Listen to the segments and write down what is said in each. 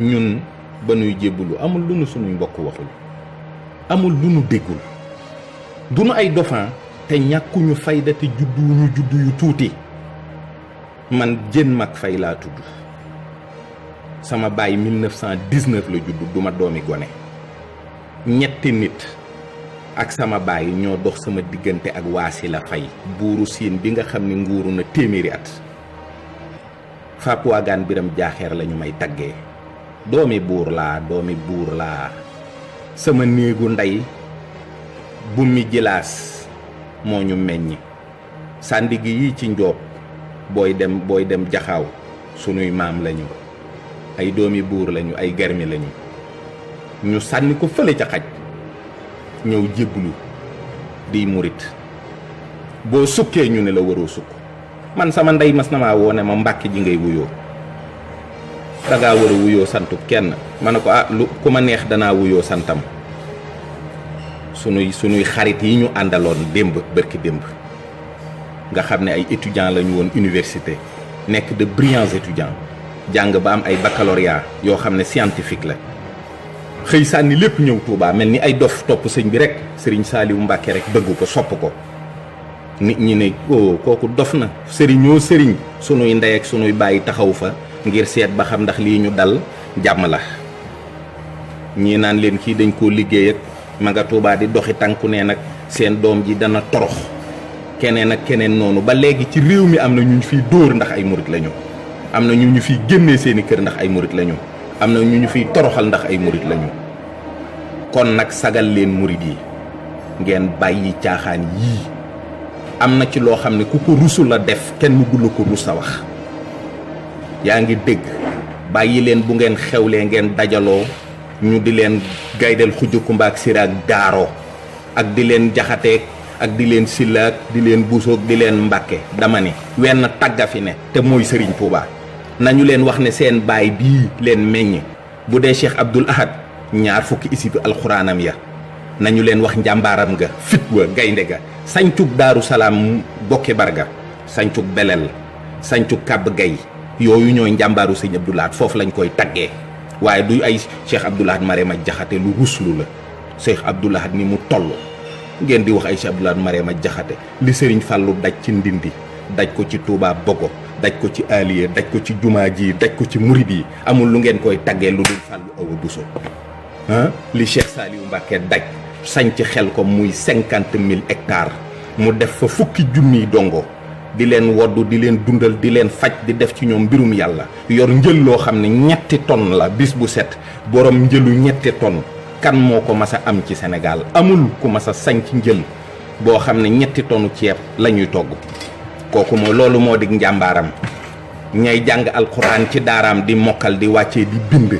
ñun ba nuy jébbulu amul lu nu sunuy mbokk waxul, amul lu nu déggul. du nu ay dauphin te ñàkkuñu fayda te judduwuñu juddu yu tuuti. man Diène Mac Faye laa tudd, sama baay 1919 la judd, duma doomi gone. ñetti nit ak sama baay ñoo dox sama diggante ak Wasila Faye, buuru Siin bi nga xam ne nguuru na téeméeri at. Fap Waagaan Biram Jaaxeer lañu may taggee. doomi buur laa sama néegu ndey bu mi jilaas moo ñu meññ. sàndigi yi ci njoob booy dem jaxaaw sunuy maam lañu, ay doomi buur lañu, ay garmi lañu. ñu sànni ko fële ca xaj ñëw jébbulu di murit. boo sukkee ñu ne la waroo sukk. man sama ndey mas na maa woone ma Mbàkke ji ngay wuyoo, dangaa war a wuyoo santu kenn. ma ne ko lu ku ma neex danaa wuyoo santam. sunuy xarit yi ñu àndaloon bërki démb nga xam ne ay étudiants lañu woon université, nekk de brillants étudiants, jàng ba am ay baccalauréat yoo xam ne scientifique la, xëy sànni lépp ñëw Touba mel ni ay dof topp sëñ bi rek, sëriñ Saaliwu Mbàkke rek bëgg ko, sopp ko. nit ñi ne kooku dof na. sëriñoo sëriñ sunuy ndey ak sunuy bàyyi taxaw fa ngir seet ba xam ndax lii ñu dal jàmm la. ñii naan leen kii dañ koo liggéey ak ma nga Touba di doxi tànku ne nag seen doom ji dana torox. keneen ak keneen noonu ba léegi ci réew mi am na ñu fiy dóor ndax ay murit lañu, am na ñu fiy génnee seeni kër ndax ay murit lañu, am na ñu fiy toroxal ndax ay murit lañu. kon nag sagal leen murit yi, ngeen bàyyi caaxaan yii. am na ci loo xam ne ku ko rusu la def kenn du la ko rus a wax. yaa ngi dégg, bàyyi leen bu ngeen xewlee ngeen dajaloo ñu di leen gaydel xujjakumba ak siraak daaro ak di leen jaxateek ak di leen sillaak di leen buusoog di leen mbàkke. dama ne wenn tagga fi ne te mooy Sëriñ Tuubaa. nañu leen wax ne seen baay bii leen meññ bu dee Cheikh Abdoul Ahad 20 isibi alxuraanam ya, nañu leen wax njàmbaaram ga, fit wa, gaynde ga. sañcug Daaru Salaam Bokke Barga, sañcug Belel, sañcug Kàbb Gay, yooyu ñooy njàmbaaru sëñ Abdoul Ahad, foofu lañ koy taggee. waaye du ay Cheikh Abdoul Ahad Marema Jaxate lu ruslu la. Cheikh Abdoul Ahad ni mu toll ngeen di wax ay Cheikh Abdoul Ahad Marema Jaxate li Sëriñ Fàllu daj ci Ndindi, daj ko ci Touba Bogo, daj ko ci Aliya, daj ko ci jumaa ji, daj ko ci murid yi. amul lu ngeen koy taggee lu dul Fàllu Awa Buso. li Cheikh Saliou Mbacke daj sañ ci xel ko muy 50 000 hectares mu def fa fukki junniy dongo di leen woddu, di leen dundal, di leen faj, di def ci ñoom mbirum yàlla. yor njël loo xam ne 3 tonnes la bis bu set, borom njëlu 3 tonnes. kan moo ko mas a am ci Sénégal? amul ku mas a sañ ci njël boo xam ne 3 tonnes ceeb la ñuy togg. kooku loolu moo di njàmbaaram. ñay jàng alxuraan ci daaraam di mokkal, di wàccee, di bind,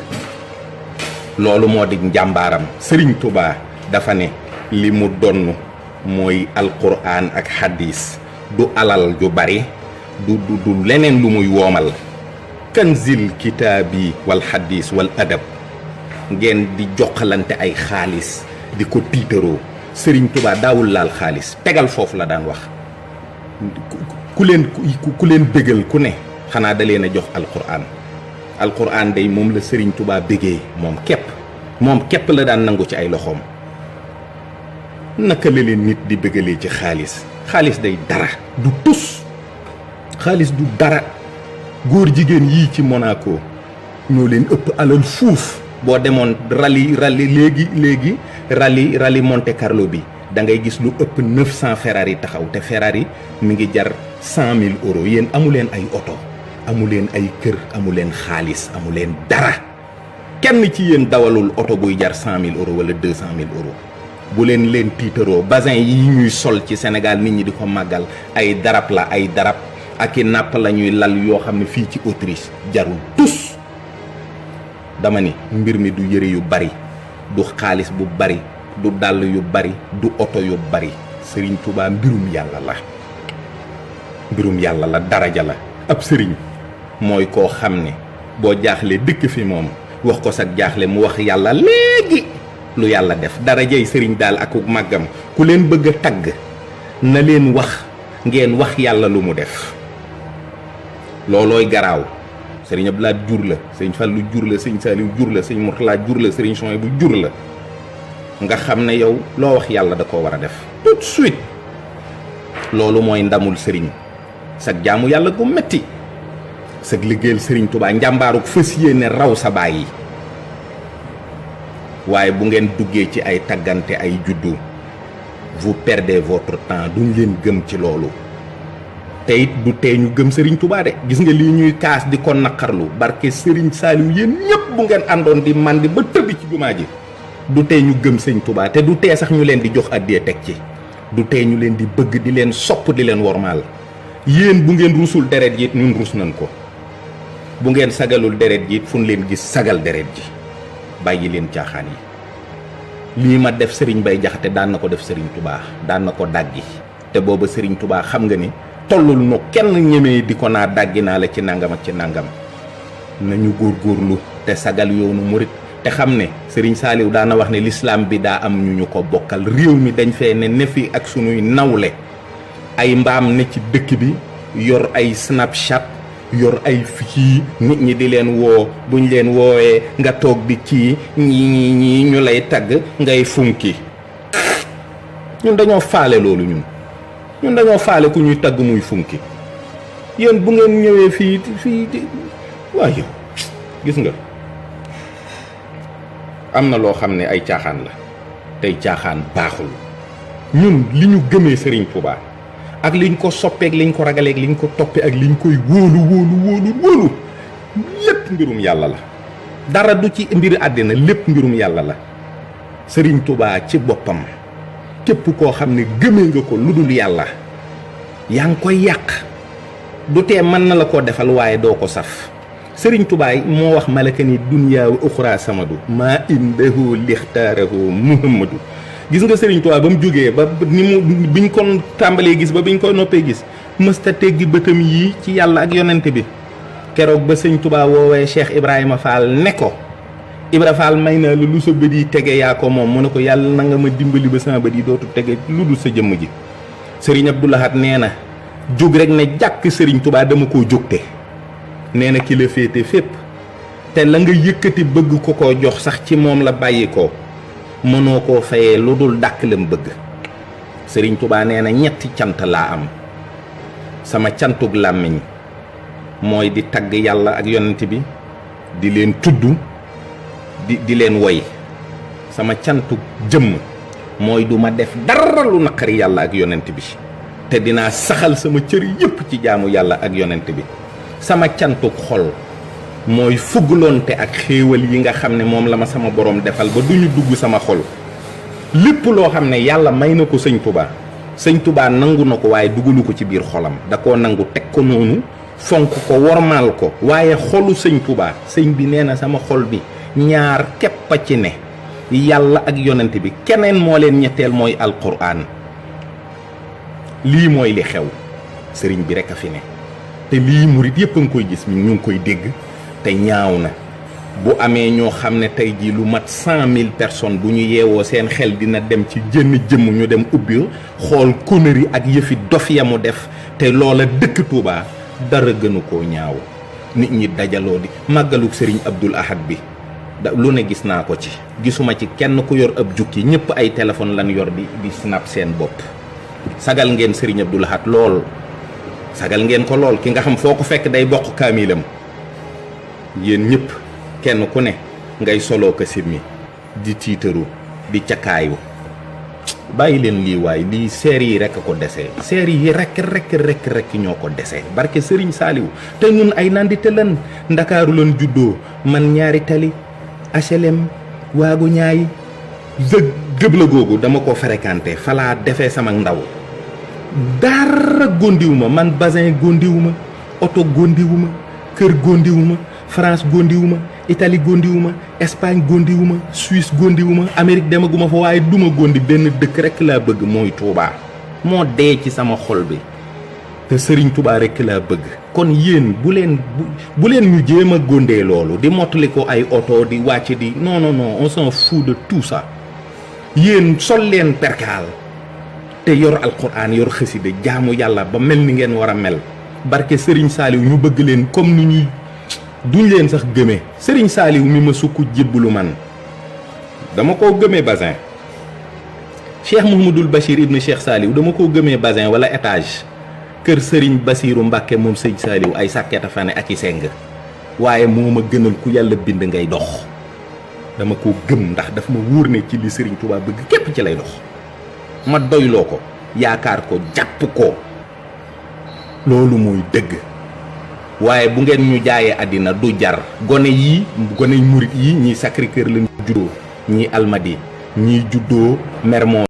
loolu moo di njàmbaaram. Sëriñ Tuubaa dafa ne li mu donn mooy alxuraan ak xaddiis, du alal ju bari, du leneen lu muy woomal. kanzil kitaabi wal xaddiis wal adab. ngeen di joxalante ay xaalis di ko tiitaroo. Sëriñ Tuubaa daawul laal xaalis, tegal foofu la daan wax. ku leen bégal ku ne xanaa da leen a jox alxuraan day moom la Sëriñ Tuubaa bégee moom képp la daan nangu ci ay loxoom. naka la leen nit di bégalee ci xaalis day dara, du tus. xaalis du dara. góor jigéen yii ci Monaco ñoo leen ëpp alal fuuf. boo demoon rallye rallye Monte Carlo bi da ngay gis lu ëpp 900 Ferrari taxaw, te Ferrari mi ngi jar 100 000 euros. yéen amu leen ay oto, amu leen ay kër, amu leen xaalis, amu leen dara. kenn ci yéen dawalul oto buy jar 100 000 euros wala 200 000 euros. bu leen tiitaroo. basin yi ñuy sol ci Sénégal nit ñi di ko màggal, ay darab la, ay darab ak i napp la ñuy lal yoo xam ne fii ci Autriche jarul tus. dama ni mbir mi du yëre yu bari, du xaalis bu bari, du dàll yu bari, du oto yu bari. Sëriñ Tuubaa mbirum yàlla la, daraja la. ab sëriñ mooy koo xam ne boo jaaxlee dëkk fi moom wax ko sag jaaxle mu wax yàlla léegi lu yàlla def. darajay sëriñ daal ak màggam ku leen bëgg a tagg na leen wax, ngeen wax yàlla lu mu def. loolooy garaaw. sëriñ Abdoulaye jur la sëriñ Fallu jur la sëriñ Saliou jur la sëriñ Mourtala jur la sëriñ Souhaïbou bu jur la nga xam ne yow loo wax yàlla da koo war a def tout de suite. loolu mooy ndamul sëriñ sag jaamu yàlla gu metti sag liggéeyal sëriñ Tuubaa njàmbaaruk fas yéene raw sa baay yi waaye bu ngeen duggee ci ay taggante ay juddu vous perdez votre temps duñ leen gëm ci loolu te it du tee ñu gëm sëriñ Tuubaa de gis nga lii ñuy kaas di ko naqarlu barke sëriñ Saaliw yéen ñëpp bu ngeen àndoon di mandi ba tëdd ci jumaa ji du tee ñu gëm sëriñ Tuubaa te du tee sax ñu leen di jox addiya teg ci du tee ñu leen di bëgg di leen sopp di leen wormaal yéen bu ngeen rusul deret ji it ñun rus nañ ko bu ngeen sagalul deret ji it fu ñu leen gis sagal deret ji bàyyi leen caaxaan yi lii ma def Serigne Bay Jaxate daan na ko def Serigne Touba daan na ko dàggi te booba Serigne Touba xam nga ni tollul no kenn ñemee di ko naa dàggi naa la ci nangam ak ci nangam nañu góorgóorlu te sagal yoonu murit te xam ne Serigne Saliou daana wax ne l'islam bi daa am ñu ko bokkal réew mi dañ fee ne fi ak sunuy nawle ay mbaam ne ci dëkk bi yor ay Snapchat yor ay fii nit ñi di leen woo buñ leen woowee nga toog di kii ñii ñu lay tagg ngay funki ñun dañoo faale loolu ñun dañoo faale ku ñuy tagg muy funki yéen bu ngeen ñëwee fii waaye gis nga am na loo xam ne ay caaxaan la tey caaxaan baaxul ñun li ñu gëmee Serigne Touba ak liñ ko soppeek liñ ko ragaleek liñ ko toppee ak liñ koy wóolu lépp mbirum yàlla la dara du ci mbir àddina lépp mbirum yàlla la Serigne Touba ci boppam képp koo xam ne gëmee nga ko lu dul yàlla yaa ngi koy yàq du tee mën na la koo defal waaye doo ko saf Sëriñ Tuubaa moo wax malaka ni dunya wa uxra samadu maa indahu lixtaarahu muhammadu gis nga Sëriñ Tuubaa ba mu jógee ba ni mu biñ ko tàmbalee gis ba biñ ko noppee gis mësta teggi bëtam yii ci yàlla ak yonent bi keroog ba Sëriñ Tuubaa woowee Cheikh Ibrahima Fall ne ko Ibra Fall may naa la lu sa bët yi tege yaa ko moom mu ne ko yàlla na nga ma dimbali ba sama bët yi dootu tege lu dul sa jëmm ji Sëriñ Abdou Lahad nee na jóg rek ne jàkk Sëriñ Tuubaa dama koo jógte nee na ki la féete fépp te la nga yëkkati bëgg ko koo jox sax ci moom la bàyyi ko mënoo koo fayee lu dul dàkk lam bëgg Sëriñ Tuubaa nee na ñetti cant laa am sama cantug làmmiñ mooy di tagg yàlla ak yonent bi di leen tudd di leen woy sama cantug jëmm mooy du ma def dara lu naqari yàlla ak yonent bi te dinaa saxal sama cër yépp ci jaamu yàlla ak yonent bi sama cantuk xol mooy fuggloonte ak xéewal yi nga xam ne moom la ma sama borom defal ba duñu dugg sama xol lépp loo xam ne yàlla may na ko sëñ Touba nangu na ko waaye dugalu ko ci biir xolam da koo nangu teg ko noonu fonk ko wormaal ko waaye xolu sëñ Touba sëñ bi nee na sama xol bi ñaar képp a ci ne yàlla ak yonent bi keneen moo leen ñetteel mooy alquran lii mooy li xew sëriñ bi rek a fi ne te lii murit yëpp a ngi koy gis ñu ngi koy dégg te ñaaw na bu amee ñoo xam ne tey jii lu mat 100 000 personnes bu ñu yeewoo seen xel dina dem ci jënn jëmm ñu dem ubbi xool connerie ak yëfi dof ya mu def te loola dëkk Touba dara gënu koo ñaaw nit ñi dajaloo di màggaluk sëriñ Abdoul Ahad bi lu ne gis naa ko ci gisuma ci kenn ku yor ab jukki ñëpp ay téléphone lan yor di snap seen bopp sagal ngeen sëriñ Abdoul Ahad lool sagal ngeen ko lool ki nga xam foo ko fekk day bokk kaamilam yéen ñëpp kenn ku ne ngay soloo ko simmi di tiitaru di cakaayu bàyyi leen lii waay lii seer yi rekk ko desee seer yi rekk ñoo ko desee barke Sëriñ Saaliw te ñun ay nandite lan ndakaaru lan juddoo man ñaari tali HLM waagu ñaay gëb la googu dama ko fréquenté falaa defee sama ndaw dara góndiwuma man basin góndiwuma oto góndiwuma kër góndiwuma France góndiwuma Italie góndiwuma Espagne góndiwuma Suisse góndiwuma Amérique demaguma fa waaye duma góndi benn dëkk rekk laa bëgg mooy Touba moo dee ci sama xol bi te Serigne Touba rekk laa bëgg kon yéen bu leen ñu jéem a góndee loolu di mottali ko ay oto di wàcc di non on s'en fout de tout ça yéen sol leen perkaal te yor alquran yor xasida jaamu yàlla ba mel ni ngeen war a mel barke Serigne Saliou ñu bëgg leen comme ni ñuy duñ leen sax gëmee. Serigne Saliou mi ma sukk jébbalu man dama koo gëmee basin. Cheikh Mouhamadoul Bachir ibn Cheikh Saliou dama koo gëmee basin wala étage. kër Serigne Bassirou Mbacke moom sëñ Saliou ay sàkketa fane ak i seng. waaye moo ma gënal ku yàlla bind ngay dox. dama koo gëm ndax daf ma wóor ne ci li Serigne Touba bëgg képp ci lay dox. ma doyloo ko yaakaar ko jàpp ko. loolu mooy dëgg. waaye bu ngeen ñu jaayee àddina du jar. gone murit yi ñii Sacré-Cœur lañ juddoo ñii Almadies ñii juddoo Mermoz